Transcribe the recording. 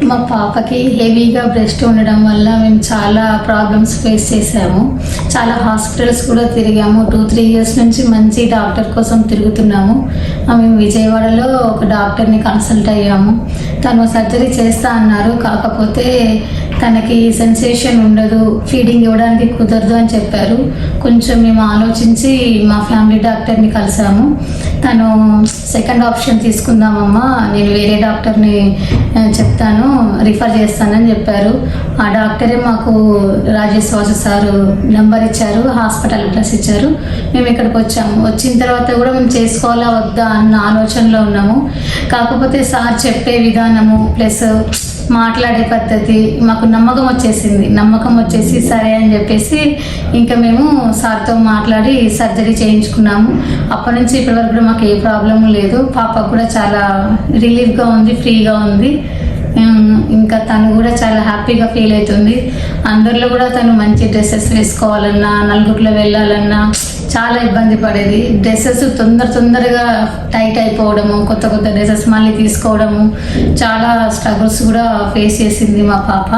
మా పాపకి హెవీగా బ్రెస్ట్ ఉండడం వల్ల మేము చాలా ప్రాబ్లమ్స్ ఫేస్ చేసాము. చాలా హాస్పిటల్స్ కూడా తిరిగాము. 2-3 ఇయర్స్ నుంచి మంచి డాక్టర్ కోసం తిరుగుతున్నాము. మేము విజయవాడలో ఒక డాక్టర్ని కన్సల్ట్ అయ్యాము. తను సర్జరీ చేస్తా అన్నారు. కాకపోతే తనకి సెన్సేషన్ ఉండదు, ఫీడింగ్ ఇవ్వడానికి కుదరదు అని చెప్పారు. కొంచెం మేము ఆలోచించి మా ఫ్యామిలీ డాక్టర్ని కలిసాము. తను సెకండ్ ఆప్షన్ తీసుకుందామమ్మా, నేను వేరే డాక్టర్ని చెప్తాను, రిఫర్ చేస్తానని చెప్పారు. ఆ డాక్టరే మాకు రాజేశ్వాస సారు నెంబర్ ఇచ్చారు, హాస్పిటల్ అడ్రస్ ఇచ్చారు. మేము ఇక్కడికి వచ్చాము. వచ్చిన తర్వాత కూడా మేము చేసుకోవాలా వద్దా అన్న ఆలోచనలో ఉన్నాము. కాకపోతే సార్ చెప్పే విధానము ప్లస్ మాట్లాడే పద్ధతి మాకు నమ్మకం వచ్చేసి సరే అని చెప్పేసి ఇంకా మేము సార్తో మాట్లాడి సర్జరీ చేయించుకున్నాము. అప్పటి నుంచి ఇప్పటి వరకు కూడా మాకు ఏ ప్రాబ్లం లేదు. పాప కూడా చాలా రిలీఫ్గా ఉంది, ఫ్రీగా ఉంది. ఇంకా తను కూడా చాలా హ్యాపీగా ఫీల్ అవుతుంది. అందరిలో కూడా తను మంచి డ్రెస్సెస్ వేసుకోవాలన్నా, నలుగురిలో వెళ్ళాలన్నా చాలా ఇబ్బంది పడేది. డ్రెస్సెస్ తొందరగా టైట్ అయిపోవడము, కొత్త డ్రెస్సెస్ మళ్ళీ తీసుకోవడము, చాలా స్ట్రగుల్స్ కూడా ఫేస్ చేసింది మా పాప.